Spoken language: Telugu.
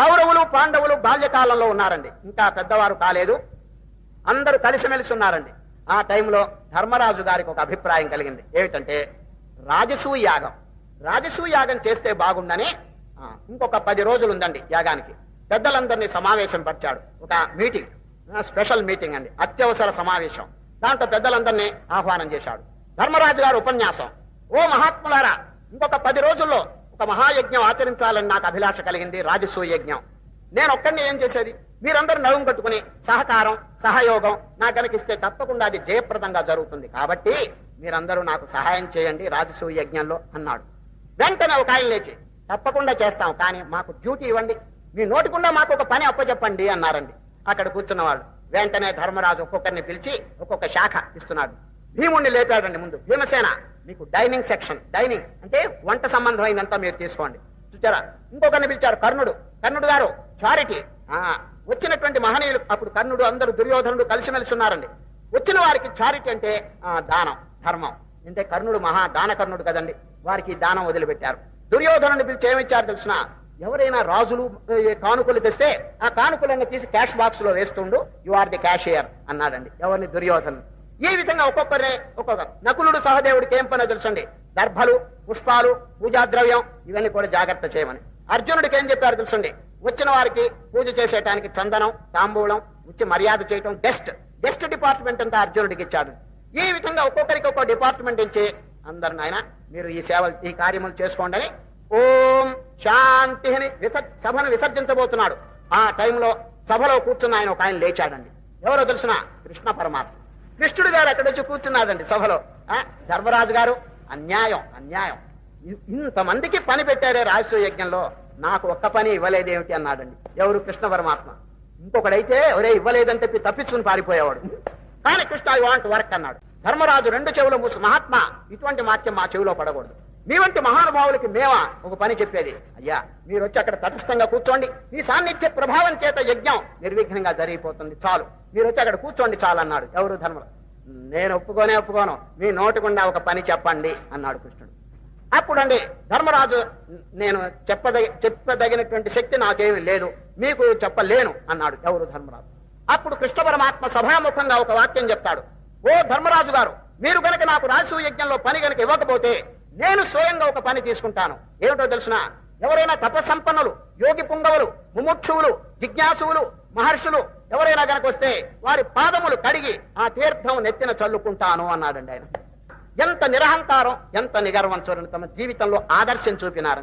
కౌరవులు పాండవులు బాల్యకాలంలో ఉన్నారండి, ఇంకా పెద్దవారు కాలేదు, అందరూ కలిసిమెలిసి ఉన్నారండి. ఆ టైంలో ధర్మరాజు గారికి ఒక అభిప్రాయం కలిగింది. ఏమిటంటే రాజసూయ యాగం చేస్తే బాగుండని ఇంకొక 10 రోజులు ఉందండి యాగానికి. పెద్దలందరినీ సమావేశం పరిచాడు. ఒక మీటింగ్, స్పెషల్ మీటింగ్ అండి, అత్యవసర సమావేశం. దాంట్లో పెద్దలందరినీ ఆహ్వానం చేశాడు. ధర్మరాజు గారు ఉపన్యాసం, ఓ మహాత్ములారా, ఇంకొక 10 రోజుల్లో ఒక మహాయజ్ఞం ఆచరించాలని నాకు అభిలాష కలిగింది, రాజసూయ యజ్ఞం. నేను ఒక్కడిని ఏం చేసేది? మీరందరూ నడుము కట్టుకుని సహకారం సహయోగం నా కనుకిస్తే తప్పకుండా అది జయప్రదంగా జరుగుతుంది. కాబట్టి మీరందరూ నాకు సహాయం చేయండి రాజసూయ యజ్ఞంలో అన్నాడు. వెంటనే ఒక ఆయన లేచి, తప్పకుండా చేస్తాం, కానీ మాకు డ్యూటీ ఇవ్వండి, మీ నోటికుండా మాకు ఒక పని అప్పచెప్పండి అన్నారండి. అక్కడ కూర్చున్న వాళ్ళు వెంటనే ధర్మరాజు ఒక్కొక్కరిని పిలిచి ఒక్కొక్క శాఖ ఇస్తున్నాడు. భీముణ్ణి లేపాడండి. ముందు భీమసేన, మీకు డైనింగ్ సెక్షన్, డైనింగ్ అంటే వంట సంబంధమైందంతా మీరు తీసుకోండి, చూచారా. ఇంకొకరిని పిలిచారు కర్ణుడు గారు చారిటీ. వచ్చినటువంటి మహనీయులు, అప్పుడు కర్ణుడు అందరూ దుర్యోధనుడు కలిసిమెలిసి ఉన్నారండి. వచ్చిన వారికి చారిటీ అంటే దానం, ధర్మం. అంటే కర్ణుడు మహా దాన కర్ణుడు కదండి, వారికి దానం వదిలిపెట్టారు. దుర్యోధనుడిని పిలిచి ఏమిచ్చారు తెలిసిన, ఎవరైనా రాజులు కానుకలు తెస్తే ఆ కానుకలన్నీ తీసి క్యాష్ బాక్స్ లో వేస్తుండు, యు ఆర్ ది క్యాషియర్ అన్నాడండి. ఎవరిని? దుర్యోధను. ఈ విధంగా ఒక్కొక్కరే నకులుడు సహదేవుడికి ఏం పని తెలుసండి, దర్భలు పుష్పాలు పూజా ద్రవ్యం ఇవన్నీ కూడా జాగ్రత్త చేయమని. అర్జునుడికి ఏం చెప్పారు తెలుసండి, వచ్చిన వారికి పూజ చేసేటానికి చందనం తాంబూలం ఇచ్చి మర్యాద చేయటం, గెస్ట్ డిపార్ట్మెంట్ అంతా అర్జునుడికి ఇచ్చాడు. ఈ విధంగా ఒక్కొక్కరికి ఒక్కో డిపార్ట్మెంట్ ఇచ్చి అందరు నాయన మీరు ఈ సేవలు ఈ కార్యములు చేసుకోండి అని ఓం శాంతి అని సభను విసర్జించబోతున్నాడు. ఆ టైంలో సభలో కూర్చున్న ఆయన ఒక ఆయన లేచాడండి. ఎవరో తెలుసిన? కృష్ణ పరమాత్మ. కృష్ణుడు గారు అక్కడ వచ్చి కూర్చున్నాడండి సభలో. ధర్మరాజు గారు, అన్యాయం, ఇంతమందికి పని పెట్టారే రాజసూయ యజ్ఞంలో, నాకు ఒక్క పని ఇవ్వలేదేమిటి అన్నాడండి. ఎవరు? కృష్ణ పరమాత్మ. ఇంకొకడైతే ఒరే ఇవ్వలేదని చెప్పి తప్పించుకుని పారిపోయేవాడు. కానీ కృష్ణ ఐ వాంట్ వర్క్ అన్నాడు. ధర్మరాజు 2 చెవులు మూసు, మహాత్మా ఇటువంటి వాక్యం మా చెవిలో పడకూడదు, మీ వంటి మహానుభావులకి మేమా ఒక పని చెప్పేది? అయ్యా మీరు వచ్చి అక్కడ తటస్థంగా కూర్చోండి, మీ సాన్నిధ్య ప్రభావం చేత యజ్ఞం నిర్విఘ్నంగా జరిగిపోతుంది, చాలు, మీరు వచ్చి అక్కడ కూర్చోండి చాలు అన్నాడు. ఎవరు? ధర్మరాజు. నేను ఒప్పుకోను, మీ నోటికుండా ఒక పని చెప్పండి అన్నాడు కృష్ణుడు. అప్పుడండి ధర్మరాజు, నేను చెప్పదగినటువంటి శక్తి నాకేమీ లేదు, మీకు చెప్పలేను అన్నాడు. ఎవరు? ధర్మరాజు. అప్పుడు కృష్ణ పరమాత్మ సభాముఖంగా ఒక వాక్యం చెప్తాడు. ఓ ధర్మరాజు గారు, మీరు గనక నాకు రాజసూయ యజ్ఞంలో పని గనక ఇవ్వకపోతే నేను స్వయంగా ఒక పని తీసుకుంటాను. ఏమిటో తెలుసిన? ఎవరైనా తపస్సంపన్నులు, యోగి పుంగవులు, ముముక్షువులు, జిజ్ఞాసువులు, మహర్షులు ఎవరైనా గనక వస్తే వారి పాదములు కడిగి ఆ తీర్థం నెత్తిన చల్లుకుంటాను అన్నాడండి ఆయన. ఎంత నిరహంకారం, ఎంత నిగర్వం చూడండి, తమ జీవితంలో ఆదర్శం చూపినారండి.